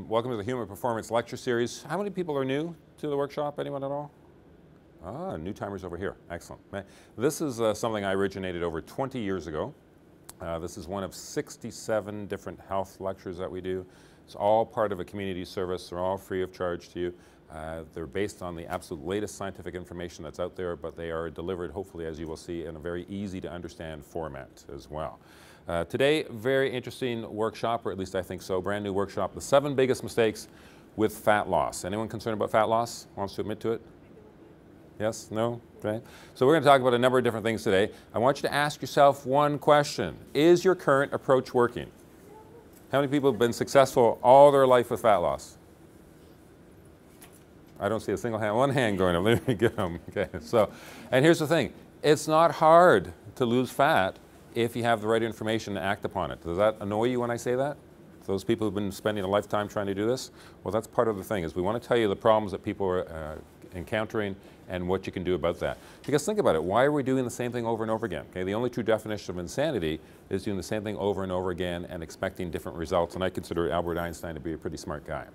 Welcome to the Human Performance Lecture Series. How many people are new to the workshop? Anyone at all? Ah, new timers over here. Excellent. This is something I originated over 20 years ago. This is one of 67 different health lectures that we do. It's all part of a community service. They're all free of charge to you. They're based on the absolute latest scientific information that's out there, but they are delivered, hopefully, as you will see, in a very easy to understand format as well. Today, very interesting workshop, or at least I think so, brand new workshop, the 7 biggest mistakes with fat loss. Anyone concerned about fat loss? Wants to admit to it? Yes? No? Okay. So we're going to talk about a number of different things today. I want you to ask yourself one question. Is your current approach working? How many people have been successful all their life with fat loss? I don't see a single hand, one hand going up. Let me get them. Okay. So, and here's the thing. It's not hard to lose fat if you have the right information to act upon it. Does that annoy you when I say that? Those people who've been spending a lifetime trying to do this? Well, that's part of the thing, is we want to tell you the problems that people are encountering and what you can do about that. Because think about it, why are we doing the same thing over and over again? Okay, the only true definition of insanity is doing the same thing over and over again and expecting different results, and I consider Albert Einstein to be a pretty smart guy.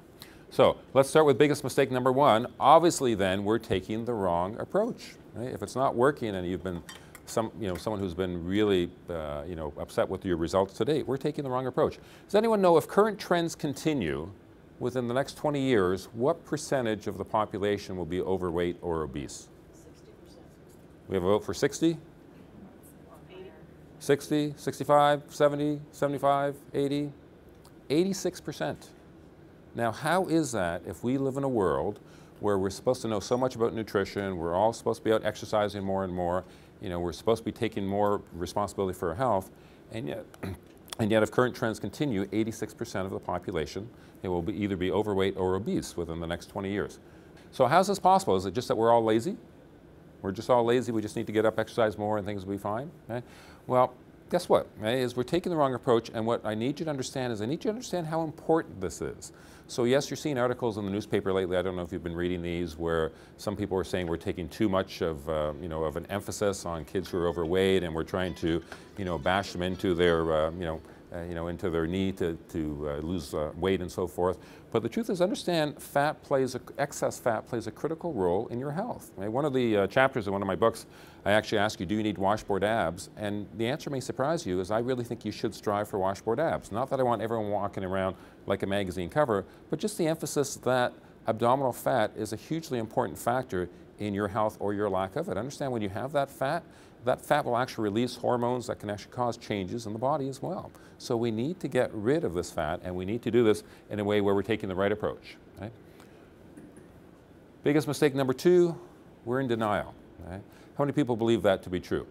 So let's start with biggest mistake number 1. Obviously then we're taking the wrong approach. Right? If it's not working and you've been someone who's been really upset with your results to date, we're taking the wrong approach. Does anyone know if current trends continue within the next 20 years, what percentage of the population will be overweight or obese? 60%. We have a vote for 60? 60, 65, 70, 75, 80? 86%. Now, how is that if we live in a world where we're supposed to know so much about nutrition, we're all supposed to be out exercising more and more, we're supposed to be taking more responsibility for our health, and yet if current trends continue, 86% of the population will either be overweight or obese within the next 20 years. So how's this possible? Is it just that we're all lazy? We're just all lazy, we just need to get up, exercise more, and things will be fine? Okay? Well, guess what? Is we're taking the wrong approach, and what I need you to understand is I need you to understand how important this is. So yes, you're seeing articles in the newspaper lately, I don't know if you've been reading these, where some people are saying we're taking too much of, of an emphasis on kids who are overweight, and we're trying to, bash them into their, into their need to lose weight and so forth. But the truth is, understand, excess fat plays a critical role in your health. Right? One of the chapters in one of my books, I actually ask you, do you need washboard abs? And the answer may surprise you, is I really think you should strive for washboard abs. Not that I want everyone walking around like a magazine cover, but just the emphasis that abdominal fat is a hugely important factor in your health or your lack of it. Understand, when you have that fat will actually release hormones that can actually cause changes in the body as well. So we need to get rid of this fat, and we need to do this in a way where we're taking the right approach. Right? Biggest mistake number 2, we're in denial. Right? How many people believe that to be true?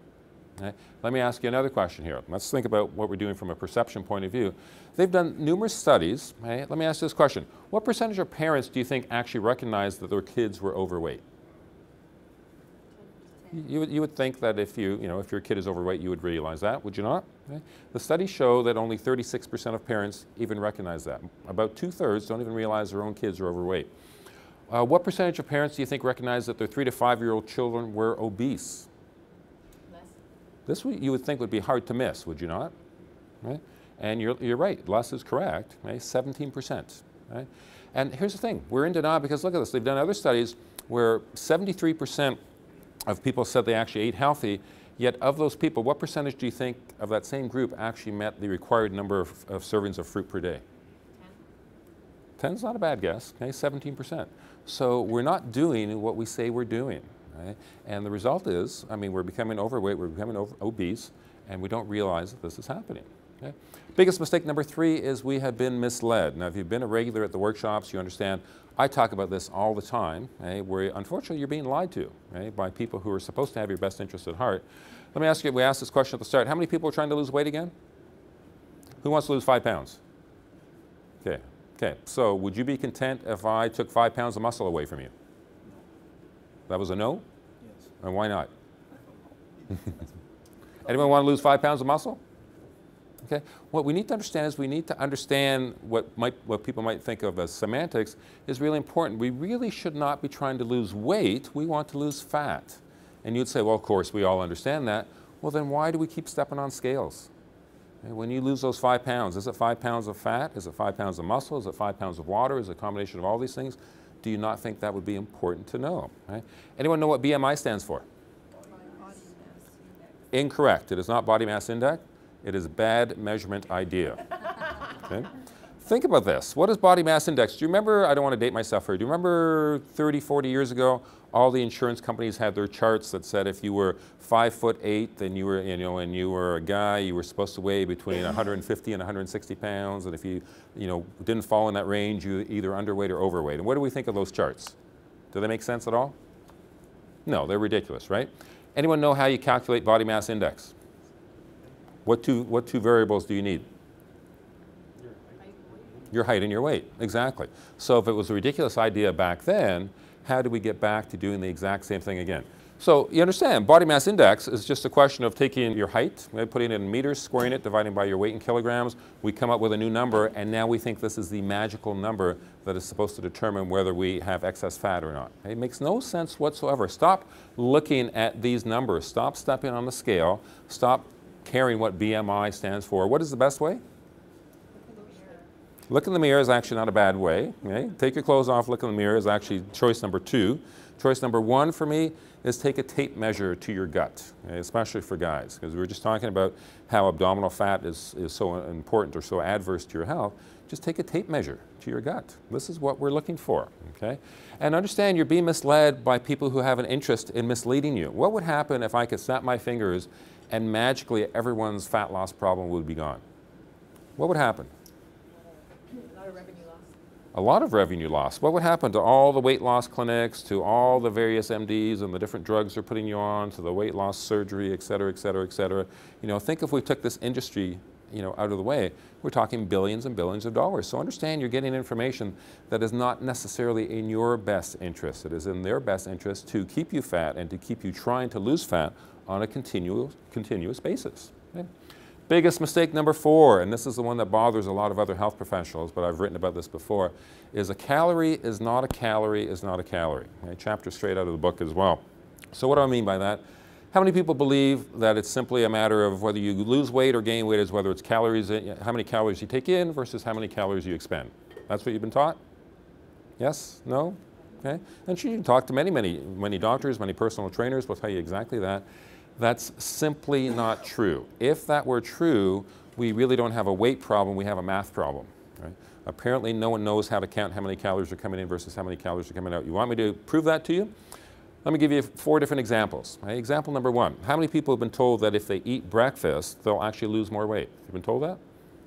Right? Let me ask you another question here. Let's think about what we're doing from a perception point of view. They've done numerous studies. Right? Let me ask you this question. What percentage of parents do you think actually recognized that their kids were overweight? You would think that if if your kid is overweight, you would realize that, would you not? Okay. The studies show that only 36% of parents even recognize that. About 2/3 don't even realize their own kids are overweight. What percentage of parents do you think recognize that their 3 to 5-year-old children were obese? Less. This you would think would be hard to miss, would you not? Right? And you're right, less is correct, right? 17%. Right? And here's the thing, we're in denial because look at this, they've done other studies where 73% of people said they actually ate healthy, yet of those people, what percentage do you think of that same group actually met the required number of servings of fruit per day? 10. 10's not a bad guess, okay, 17%. So we're not doing what we say we're doing, right? And the result is, we're becoming overweight, we're becoming obese, and we don't realize that this is happening. Okay? Biggest mistake number 3 is we have been misled. Now, if you've been a regular at the workshops, you understand I talk about this all the time, where unfortunately you're being lied to by people who are supposed to have your best interest at heart. Let me ask you, we asked this question at the start, how many people are trying to lose weight again? Who wants to lose 5 pounds? Okay, okay. So would you be content if I took 5 pounds of muscle away from you? That was a no? Yes. And why not? Anyone want to lose 5 pounds of muscle? Okay. What we need to understand is we need to understand what people might think of as semantics is really important. We really should not be trying to lose weight. We want to lose fat. And you'd say, well, of course, we all understand that. Well, then why do we keep stepping on scales? Okay, when you lose those 5 pounds, is it 5 pounds of fat? Is it 5 pounds of muscle? Is it 5 pounds of water? Is it a combination of all these things? Do you not think that would be important to know? Okay? Anyone know what BMI stands for? Incorrect. It is not body mass index. It is bad measurement idea. Okay? Think about this. What is body mass index? Do you remember, I don't want to date myself here, do you remember 30, 40 years ago, all the insurance companies had their charts that said if you were 5'8", then you were, and you were a guy, you were supposed to weigh between 150 and 160 pounds, and if you, didn't fall in that range, you were either underweight or overweight. And what do we think of those charts? Do they make sense at all? No, they're ridiculous, right? Anyone know how you calculate body mass index? What two variables do you need? Your height and your weight, exactly. So if it was a ridiculous idea back then, how do we get back to doing the exact same thing again? So you understand, body mass index is just a question of taking your height, putting it in meters, squaring it, dividing by your weight in kilograms. We come up with a new number, and now we think this is the magical number that is supposed to determine whether we have excess fat or not. It makes no sense whatsoever. Stop looking at these numbers. Stop stepping on the scale. Stop caring what BMI stands for. What is the best way? Look in the mirror is actually not a bad way. Okay? Take your clothes off, look in the mirror is actually choice number 2. Choice number 1 for me is take a tape measure to your gut, okay? Especially for guys, because we were just talking about how abdominal fat is so important or so adverse to your health. Just take a tape measure to your gut. This is what we're looking for, okay? And understand you're being misled by people who have an interest in misleading you. What would happen if I could snap my fingers and magically everyone's fat loss problem would be gone? What would happen? A lot of revenue loss. What would happen to all the weight loss clinics, to all the various MDs and the different drugs they're putting you on, to the weight loss surgery, et cetera, et cetera, et cetera? Think if we took this industry, out of the way, we're talking billions and billions of dollars. So understand you're getting information that is not necessarily in your best interest. It is in their best interest to keep you fat and to keep you trying to lose fat on a continuous basis. Okay? Biggest mistake number 4, and this is the one that bothers a lot of other health professionals, but I've written about this before, is a calorie is not a calorie is not a calorie. Okay? Chapter straight out of the book as well. So what do I mean by that? How many people believe that it's simply a matter of whether you lose weight or gain weight is whether it's calories, how many calories you take in versus how many calories you expend? That's what you've been taught? Yes? No? Okay? And you can talk to many doctors, many personal trainers will tell you exactly that. That's simply not true. If that were true, we really don't have a weight problem, we have a math problem. Right? Apparently no one knows how to count how many calories are coming in versus how many calories are coming out. You want me to prove that to you? Let me give you 4 different examples. Right? Example number 1, how many people have been told that if they eat breakfast, they'll actually lose more weight? You've been told that?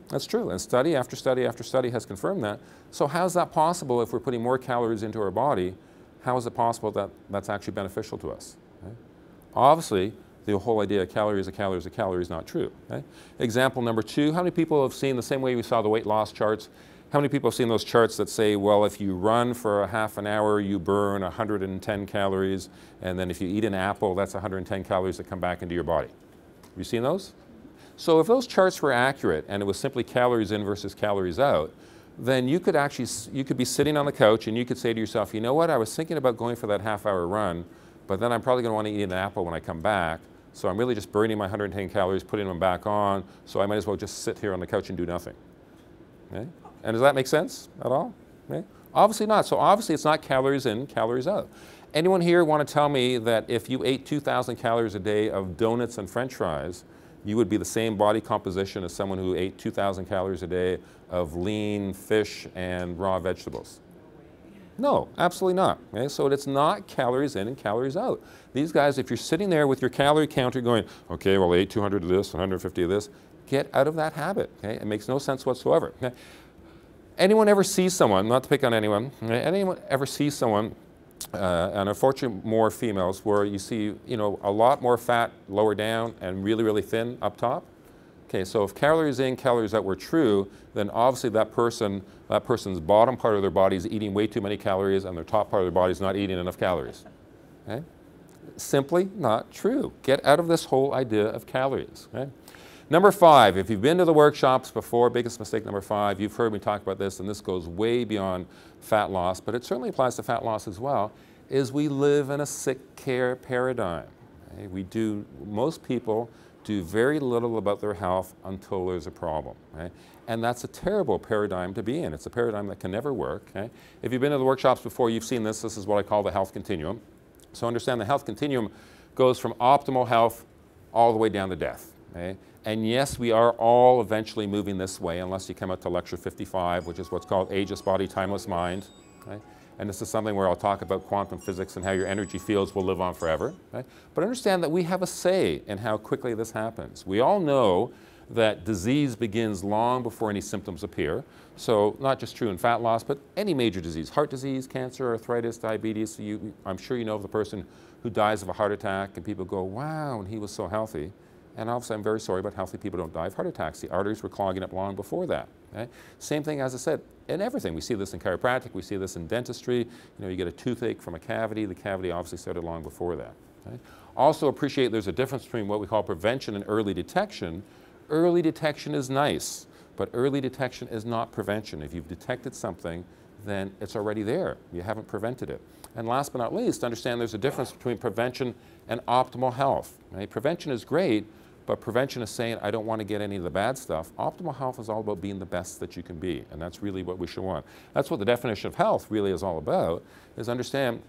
That's true, and study after study after study has confirmed that. So how is that possible if we're putting more calories into our body? How is it possible that that's actually beneficial to us? Right? Obviously, the whole idea of calorie is a calorie is a calorie is not true. Okay? Example number 2, how many people have seen the same way we saw the weight loss charts? How many people have seen those charts that say, well, if you run for a half an hour, you burn 110 calories, and then if you eat an apple, that's 110 calories that come back into your body? Have you seen those? So if those charts were accurate and it was simply calories in versus calories out, then you could be sitting on the couch and you could say to yourself, you know what, I was thinking about going for that half-hour run, but then I'm probably going to want to eat an apple when I come back. So I'm really just burning my 110 calories, putting them back on, so I might as well just sit here on the couch and do nothing. Okay? And does that make sense at all? Okay? Obviously not. So obviously it's not calories in, calories out. Anyone here want to tell me that if you ate 2,000 calories a day of donuts and French fries, you would be the same body composition as someone who ate 2,000 calories a day of lean fish and raw vegetables? No, absolutely not. Okay? So it's not calories in and calories out. These guys, if you're sitting there with your calorie counter going, okay, well I ate 200 of this, 150 of this, get out of that habit. Okay? It makes no sense whatsoever. Okay? Anyone ever see someone, not to pick on anyone, okay? Anyone ever see someone, and unfortunately more females, where you see a lot more fat lower down and really, really thin up top? Okay, so if calories in, calories out were true, then obviously that person's bottom part of their body is eating way too many calories and their top part of their body is not eating enough calories. Okay? Simply not true. Get out of this whole idea of calories. Okay? Number 5, if you've been to the workshops before, biggest mistake number 5, you've heard me talk about this, and this goes way beyond fat loss, but it certainly applies to fat loss as well, is we live in a sick care paradigm. Okay? Most people do very little about their health until there's a problem. Right? And that's a terrible paradigm to be in. It's a paradigm that can never work. Okay? If you've been to the workshops before, you've seen this. This is what I call the Health Continuum. So understand the Health Continuum goes from optimal health all the way down to death. Okay? And yes, we are all eventually moving this way, unless you come out to lecture 55, which is what's called Ageless Body, Timeless Mind. Okay? And this is something where I'll talk about quantum physics and how your energy fields will live on forever. Okay? But understand that we have a say in how quickly this happens. We all know that disease begins long before any symptoms appear. So not just true in fat loss, but any major disease, heart disease, cancer, arthritis, diabetes. I'm sure you know of the person who dies of a heart attack, and people go, wow, and he was so healthy. And obviously, I'm very sorry, but healthy people don't die of heart attacks. The arteries were clogging up long before that. Okay? Same thing, as I said, in everything. We see this in chiropractic. We see this in dentistry. You know, you get a toothache from a cavity. The cavity obviously started long before that. Okay? Also appreciate there's a difference between what we call prevention and early detection. Early detection is nice, but early detection is not prevention. If you've detected something, then it's already there. You haven't prevented it. And last but not least, understand there's a difference between prevention and optimal health. Right? Prevention is great, but prevention is saying, I don't want to get any of the bad stuff. Optimal health is all about being the best that you can be, and that's really what we should want. That's what the definition of health really is all about, is understand,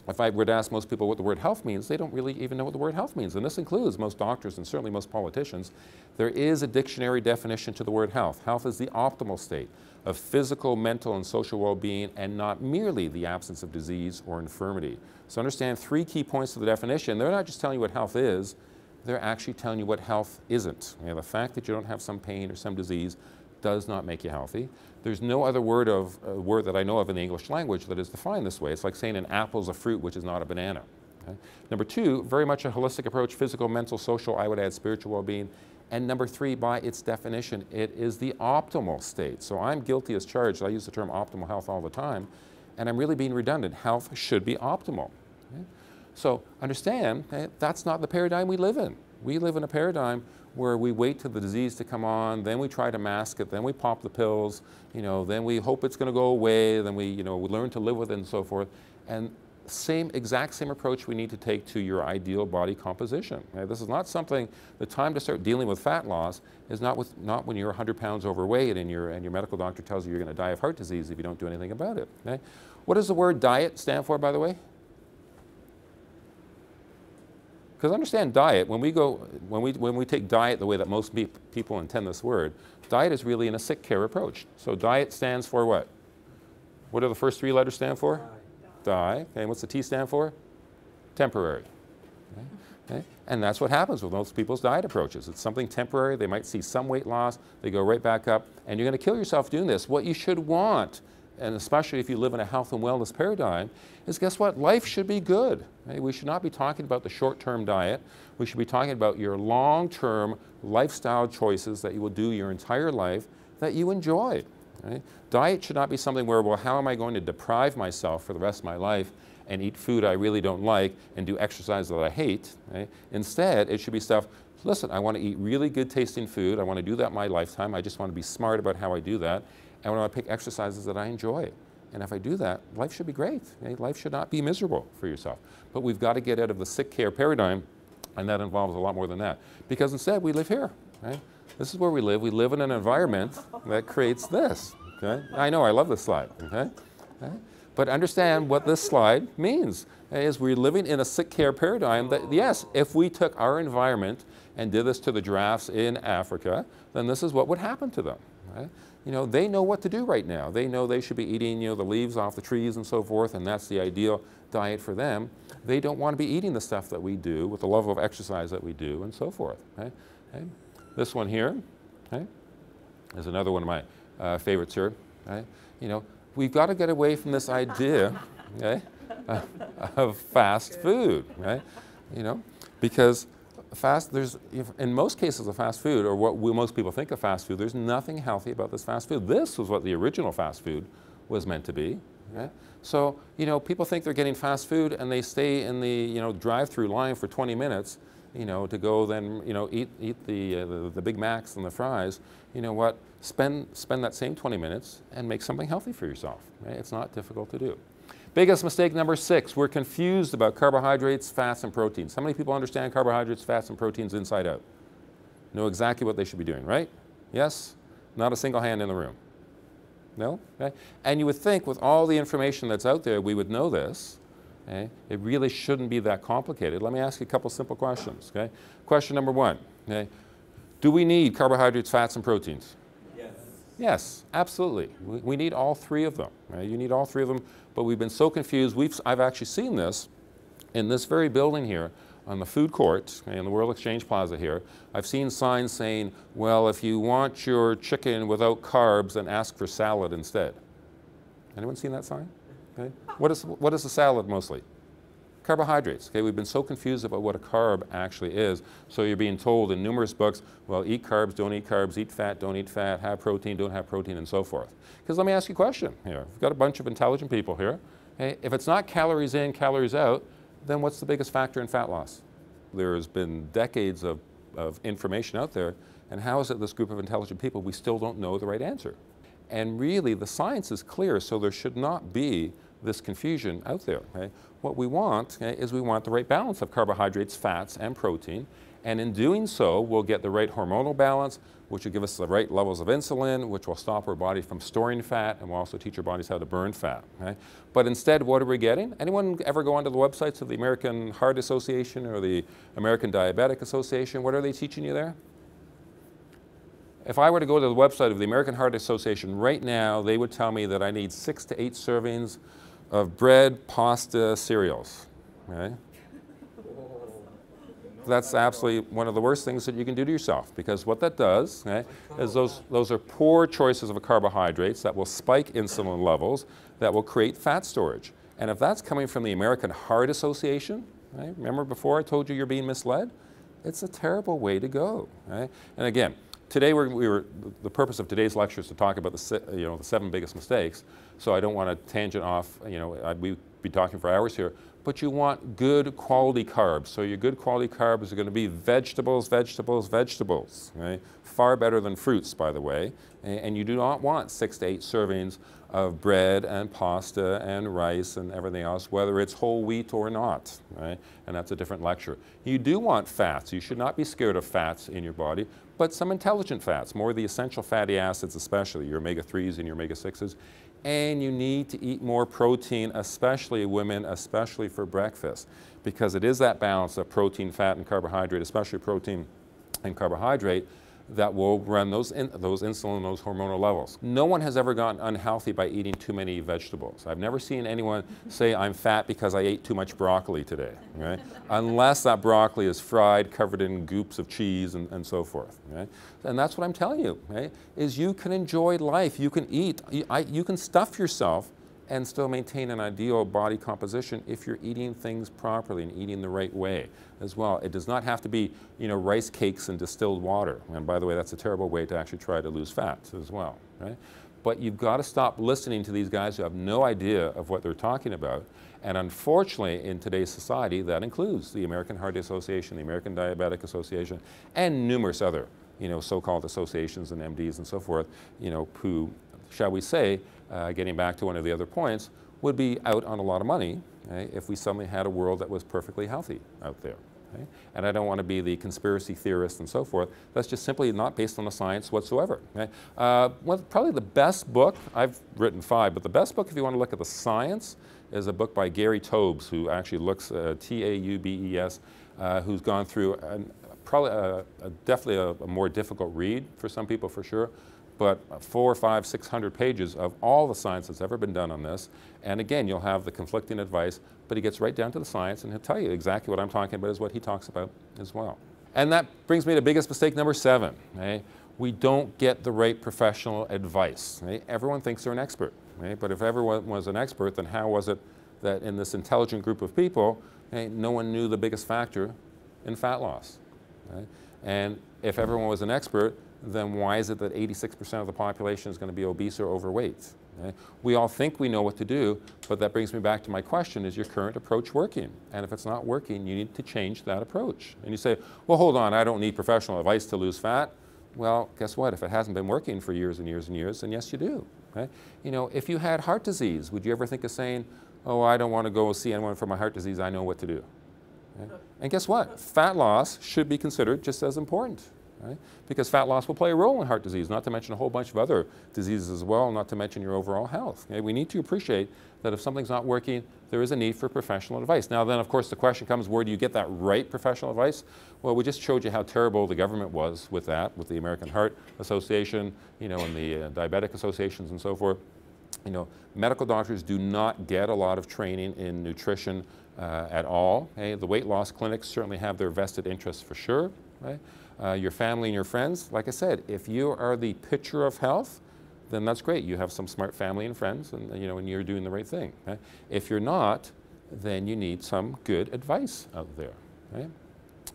if I were to ask most people what the word health means, they don't really even know what the word health means. And this includes most doctors and certainly most politicians. There is a dictionary definition to the word health. Health is the optimal state of physical, mental, and social well-being, and not merely the absence of disease or infirmity. So understand 3 key points of the definition. They're not just telling you what health is, they're actually telling you what health isn't. You know, the fact that you don't have some pain or some disease does not make you healthy. There's no other word that I know of in the English language that is defined this way. It's like saying an apple is a fruit, which is not a banana. Okay? Number 2, very much a holistic approach, physical, mental, social, I would add spiritual well-being. And number 3, by its definition, it is the optimal state. So I'm guilty as charged. I use the term optimal health all the time, and I'm really being redundant. Health should be optimal. Okay? So understand, that's not the paradigm we live in. We live in a paradigm where we wait for the disease to come on, then we try to mask it, then we pop the pills, you know, then we hope it's going to go away, then we learn to live with it and so forth. And exact same approach we need to take to your ideal body composition. Okay? This is not something, the time to start dealing with fat loss is not when you're 100 pounds overweight and your medical doctor tells you you're going to die of heart disease if you don't do anything about it. Okay? What does the word diet stand for, by the way? Because understand diet, when we take diet the way that most people intend this word, diet is really in a sick care approach. So diet stands for what? What do the first 3 letters stand for? Die. Okay, and what's the T stand for? Temporary. Okay? Okay? And that's what happens with most people's diet approaches. It's something temporary. They might see some weight loss. They go right back up. And you're going to kill yourself doing this. What you should want, and especially if you live in a health and wellness paradigm, is guess what? Life should be good. Right? We should not be talking about the short-term diet. We should be talking about your long-term lifestyle choices that you will do your entire life that you enjoy. Right? Diet should not be something where, well, how am I going to deprive myself for the rest of my life and eat food I really don't like and do exercise that I hate? Right? Instead, it should be stuff, listen, I want to eat really good tasting food. I want to do that in my lifetime. I just want to be smart about how I do that. And I want to pick exercises that I enjoy. And if I do that, life should be great. Okay? Life should not be miserable for yourself. But we've got to get out of the sick care paradigm, and that involves a lot more than that. Because instead, we live here. Right? This is where we live. We live in an environment that creates this. Okay? I know, I love this slide. Okay? Okay? But understand what this slide means. Is we're living in a sick care paradigm that, yes, if we took our environment and did this to the giraffes in Africa, then this is what would happen to them. Right? You know, they know what to do right now. They know they should be eating, you know, the leaves off the trees and so forth, and that's the ideal diet for them. They don't want to be eating the stuff that we do with the level of exercise that we do and so forth. Okay? Okay? This one here, okay, is another one of my favorites here. Okay? You know, we've got to get away from this idea, okay, of fast food, right? You know, because in most cases of fast food, or what most people think of fast food, there's nothing healthy about this fast food. This was what the original fast food was meant to be. Okay? So, you know, people think they're getting fast food and they stay in the, you know, drive-through line for 20 minutes, you know, to go then, you know, eat the Big Macs and the fries. You know what? Spend that same 20 minutes and make something healthy for yourself. Right? It's not difficult to do. Biggest mistake number 6, we're confused about carbohydrates, fats, and proteins. How many people understand carbohydrates, fats, and proteins inside out? know exactly what they should be doing, right? Yes? Not a single hand in the room. No? Okay. And you would think with all the information that's out there, we would know this. Okay? It really shouldn't be that complicated. Let me ask you a couple simple questions. Okay? Question number one. Okay? Do we need carbohydrates, fats, and proteins? Yes. Yes, absolutely. We need all three of them. Right? You need all three of them, but we've been so confused. I've actually seen this in this very building here on the food court, okay, in the World Exchange Plaza here. I've seen signs saying, well, if you want your chicken without carbs, then ask for salad instead. Anyone seen that sign? Okay. What is a salad mostly? Carbohydrates. Okay, we've been so confused about what a carb actually is. So you're being told in numerous books, well, eat carbs, don't eat carbs, eat fat, don't eat fat, have protein, don't have protein, and so forth. Because let me ask you a question here. We've got a bunch of intelligent people here. Okay, if it's not calories in, calories out, then what's the biggest factor in fat loss? There's been decades of information out there, and how is it this group of intelligent people, we still don't know the right answer? And really, the science is clear, so there should not be this confusion out there. Okay? What we want is we want the right balance of carbohydrates, fats, and protein, and in doing so, we'll get the right hormonal balance, which will give us the right levels of insulin, which will stop our body from storing fat, and will also teach our bodies how to burn fat. Okay? But instead, what are we getting? Anyone ever go onto the websites of the American Heart Association or the American Diabetic Association? What are they teaching you there? If I were to go to the website of the American Heart Association right now, they would tell me that I need 6 to 8 servings of bread, pasta, cereals. Okay? That's absolutely one of the worst things that you can do to yourself, because what that does is those are poor choices of carbohydrates that will spike insulin levels, that will create fat storage. And if that's coming from the American Heart Association, remember before I told you you're being misled? It's a terrible way to go. And again, today the purpose of today's lecture is to talk about the 7 biggest mistakes. So I don't want to tangent off. We'd be talking for hours here. But you want good quality carbs. So your good quality carbs are going to be vegetables, vegetables, vegetables. Right? Far better than fruits, by the way. And you do not want 6 to 8 servings of bread and pasta and rice and everything else, whether it's whole wheat or not. Right? And that's a different lecture. You do want fats. You should not be scared of fats in your body, but some intelligent fats, more the essential fatty acids especially, your omega-3s and your omega-6s. And you need to eat more protein, especially women, especially for breakfast, because it is that balance of protein, fat, and carbohydrate, especially protein and carbohydrate, that will run those insulin, those hormonal levels. No one has ever gotten unhealthy by eating too many vegetables. I've never seen anyone say, I'm fat because I ate too much broccoli today, right? Unless that broccoli is fried, covered in goops of cheese, and so forth. Right? And that's what I'm telling you, right? Is you can enjoy life. You can eat. You can stuff yourself and still maintain an ideal body composition if you're eating things properly and eating the right way as well. It does not have to be, rice cakes and distilled water. And by the way, that's a terrible way to actually try to lose fat as well, right? But you've got to stop listening to these guys who have no idea of what they're talking about. And unfortunately, in today's society, that includes the American Heart Association, the American Diabetic Association, and numerous other, so-called associations and MDs and so forth, who, shall we say, getting back to one of the other points, would be out on a lot of money if we suddenly had a world that was perfectly healthy out there. Okay? And I don't want to be the conspiracy theorist and so forth. That's just simply not based on the science whatsoever. Okay? Probably the best book, I've written 5, but the best book if you want to look at the science is a book by Gary Taubes, who actually looks, T-A-U-B-E-S, who's gone through definitely a more difficult read for some people for sure, but 400, 500, 600 pages of all the science that's ever been done on this. And again, you'll have the conflicting advice, but he gets right down to the science and he'll tell you exactly what I'm talking about is what he talks about as well. And that brings me to biggest mistake number 7. Okay? We don't get the right professional advice. Okay? Everyone thinks they're an expert. Okay? But if everyone was an expert, then how was it that in this intelligent group of people, no one knew the biggest factor in fat loss? Okay? And if everyone was an expert, then why is it that 86% of the population is going to be obese or overweight? Okay? We all think we know what to do, but that brings me back to my question, is your current approach working? And if it's not working, you need to change that approach. And you say, well, hold on, I don't need professional advice to lose fat. Well, guess what? If it hasn't been working for years and years and years, then yes, you do. Okay? If you had heart disease, would you ever think of saying, oh, I don't want to go see anyone for my heart disease, I know what to do? Okay? And guess what? Fat loss should be considered just as important. right? Because fat loss will play a role in heart disease, not to mention a whole bunch of other diseases as well, not to mention your overall health. Okay? We need to appreciate that if something's not working, there is a need for professional advice. Now then, of course, the question comes, where do you get that right professional advice? Well, we just showed you how terrible the government was with that, with the American Heart Association, you know, and the diabetic associations and so forth. You know, medical doctors do not get a lot of training in nutrition at all. Okay? The weight loss clinics certainly have their vested interests for sure. Right? Your family and your friends, like I said, if you are the picture of health, then that's great. You have some smart family and friends, and you know, and you're doing the right thing. Right? If you're not, then you need some good advice out there. Right?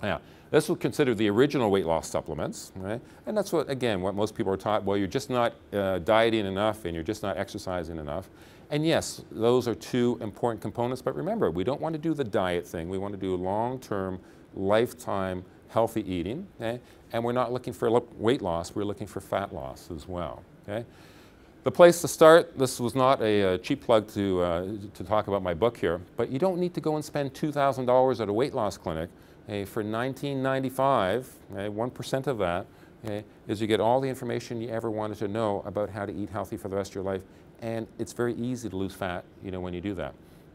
Now, this will consider the original weight loss supplements, right? And that's what, again, what most people are taught. Well, you're just not dieting enough, and you're just not exercising enough. And yes, those are two important components. But remember, we don't want to do the diet thing. We want to do long-term, lifetime healthy eating. Okay? And we're not looking for weight loss. We're looking for fat loss as well. Okay? The place to start, this was not a cheap plug to talk about my book here, but you don't need to go and spend $2,000 at a weight loss clinic. For $19.95, 1% of that is you get all the information you ever wanted to know about how to eat healthy for the rest of your life, and it's very easy to lose fat, you know, when you do that.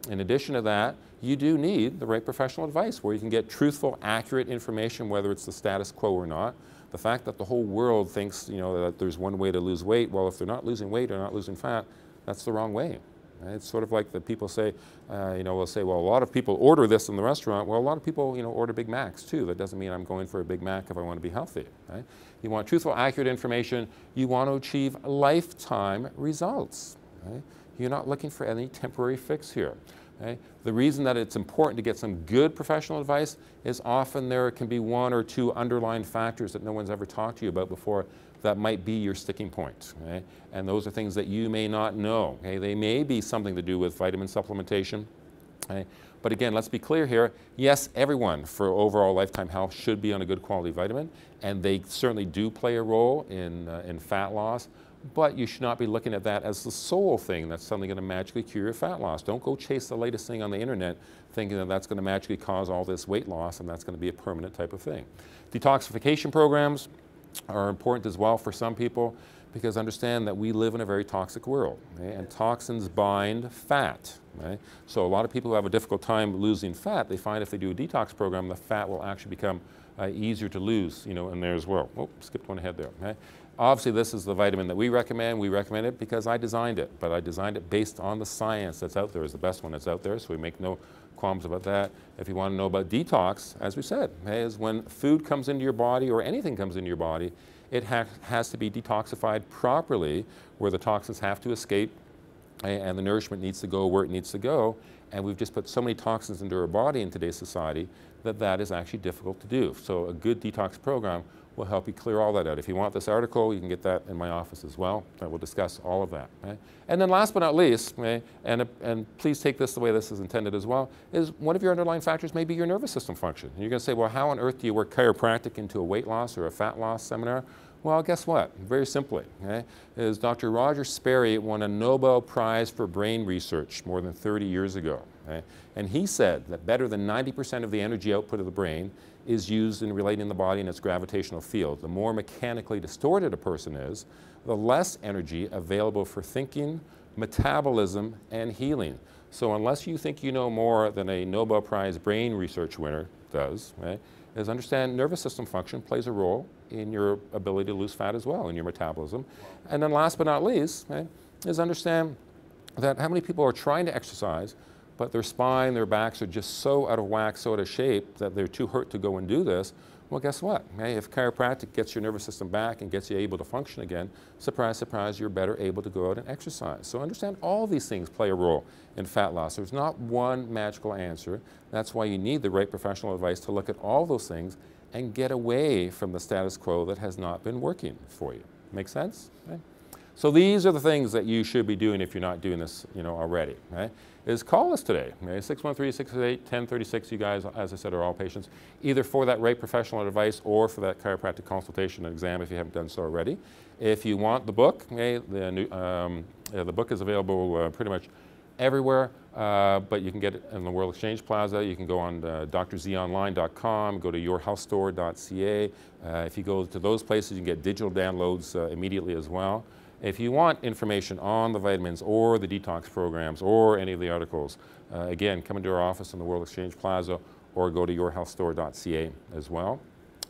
In addition to that, you do need the right professional advice where you can get truthful, accurate information, whether it's the status quo or not. The fact that the whole world thinks, you know, that there's one way to lose weight, well, if they're not losing weight or not losing fat, that's the wrong way. It's sort of like the people say, you know, will say, well, a lot of people order this in the restaurant. Well, a lot of people, you know, order Big Macs too. That doesn't mean I'm going for a Big Mac if I want to be healthy. Right? You want truthful, accurate information. You want to achieve lifetime results. Right? You're not looking for any temporary fix here. Right? The reason that it's important to get some good professional advice is often there can be one or two underlying factors that no one's ever talked to you about before that might be your sticking point. Okay? And those are things that you may not know. Okay? They may be something to do with vitamin supplementation. Okay? But again, let's be clear here. Yes, everyone for overall lifetime health should be on a good quality vitamin, and they certainly do play a role in fat loss. But you should not be looking at that as the sole thing that's suddenly going to magically cure your fat loss. Don't go chase the latest thing on the internet thinking that that's going to magically cause all this weight loss and that's going to be a permanent type of thing. Detoxification programs are important as well for some people, because understand that we live in a very toxic world, okay? And toxins bind fat. Right? So a lot of people who have a difficult time losing fat, they find if they do a detox program, the fat will actually become easier to lose, you know, in there as well. Oh, skipped one ahead there. Okay? Obviously, this is the vitamin that we recommend. We recommend it because I designed it, but I designed it based on the science that's out there. It's the best one that's out there, so we make no qualms about that. If you want to know about detox, as we said, is when food comes into your body or anything comes into your body, it has to be detoxified properly, where the toxins have to escape and the nourishment needs to go where it needs to go. And we've just put so many toxins into our body in today's society that that is actually difficult to do. So a good detox program will help you clear all that out. If you want this article, you can get that in my office as well. We'll discuss all of that. Okay? And then last but not least, okay, and please take this the way this is intended as well, is one of your underlying factors may be your nervous system function. And you're going to say, well, how on earth do you work chiropractic into a weight loss or a fat loss seminar? Well, guess what? Very simply, okay, is Dr. Roger Sperry won a Nobel Prize for brain research more than 30 years ago. Okay? And he said that better than 90% of the energy output of the brain is used in relating the body in its gravitational field. The more mechanically distorted a person is, the less energy available for thinking, metabolism, and healing. So unless you think you know more than a Nobel Prize brain research winner does, right, is understand nervous system function plays a role in your ability to lose fat as well, in your metabolism. And then last but not least, right, is understand that how many people are trying to exercise, but their spine, their backs are just so out of whack, so out of shape that they're too hurt to go and do this. Well, guess what? Okay, if chiropractic gets your nervous system back and gets you able to function again, surprise, surprise, you're better able to go out and exercise. So understand all these things play a role in fat loss. There's not one magical answer. That's why you need the right professional advice to look at all those things and get away from the status quo that has not been working for you. Make sense? Okay. So these are the things that you should be doing if you're not doing this, you know, already. Right? Is call us today, okay? 613-668-1036. You guys, as I said, are all patients, either for that right professional advice or for that chiropractic consultation and exam if you haven't done so already. If you want the book, okay, the book is available pretty much everywhere, but you can get it in the World Exchange Plaza. You can go on drzonline.com, go to yourhealthstore.ca. If you go to those places, you can get digital downloads immediately as well. If you want information on the vitamins or the detox programs or any of the articles, again, come into our office in the World Exchange Plaza or go to yourhealthstore.ca as well.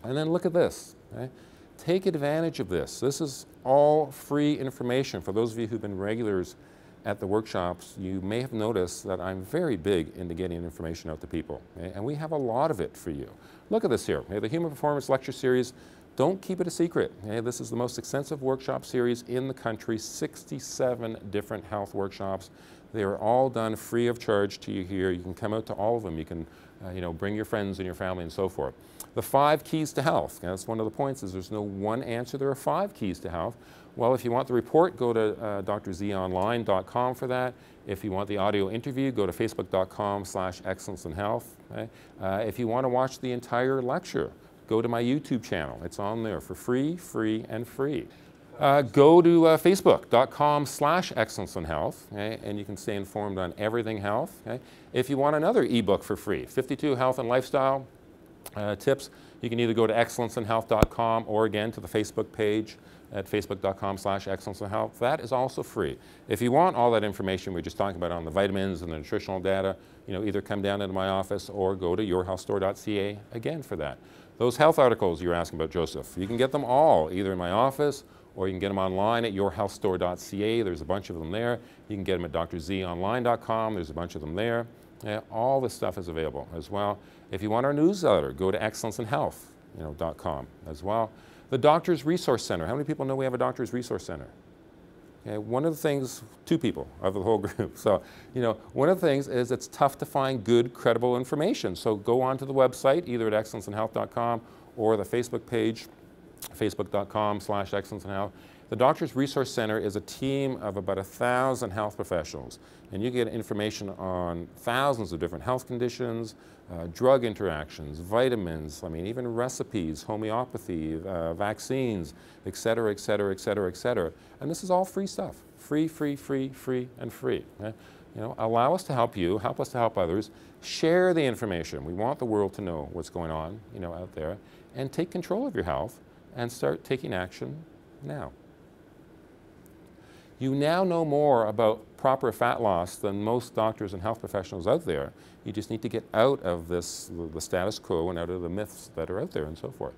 And then look at this. Okay? Take advantage of this. This is all free information. For those of you who've been regulars at the workshops, you may have noticed that I'm very big into getting information out to people. Okay? And we have a lot of it for you. Look at this here. Okay? The Human Performance Lecture Series. Don't keep it a secret. Okay? This is the most extensive workshop series in the country, 67 different health workshops. They are all done free of charge to you here. You can come out to all of them. You can bring your friends and your family and so forth. The 5 keys to health. That's one of the points, is there's no one answer. There are 5 keys to health. Well, if you want the report, go to drzonline.com for that. If you want the audio interview, go to facebook.com/excellenceinhealth. Okay? If you want to watch the entire lecture, go to my YouTube channel. It's on there for free, and free. Go to facebook.com/excellenceinhealth, okay, and you can stay informed on everything health. Okay. If you want another ebook for free, 52 health and lifestyle tips, you can either go to excellenceinhealth.com or again to the Facebook page at facebook.com/excellenceinhealth. That is also free. If you want all that information we're just talking about on the vitamins and the nutritional data, either come down into my office or go to yourhealthstore.ca again for that. Those health articles you're asking about, Joseph, you can get them all either in my office or you can get them online at yourhealthstore.ca. There's a bunch of them there. You can get them at drzonline.com. There's a bunch of them there. All this stuff is available as well. If you want our newsletter, go to excellenceinhealth.com as well. The Doctor's Resource Center. How many people know we have a Doctor's Resource Center? Okay, one of the things, 2 people of the whole group. So, one of the things is it's tough to find good, credible information. So go onto the website, either at excellenceinhealth.com or the Facebook page, facebook.com/excellenceinhealth. The Doctor's Resource Center is a team of about 1,000 health professionals, and you get information on thousands of different health conditions, drug interactions, vitamins, even recipes, homeopathy, vaccines, et cetera, et cetera, et cetera, et cetera. And this is all free stuff. Free, and free. Okay? Allow us to help you, help us to help others, share the information. We want the world to know what's going on, out there, and take control of your health and start taking action now. You now know more about proper fat loss than most doctors and health professionals out there. You just need to get out of the status quo and out of the myths that are out there and so forth.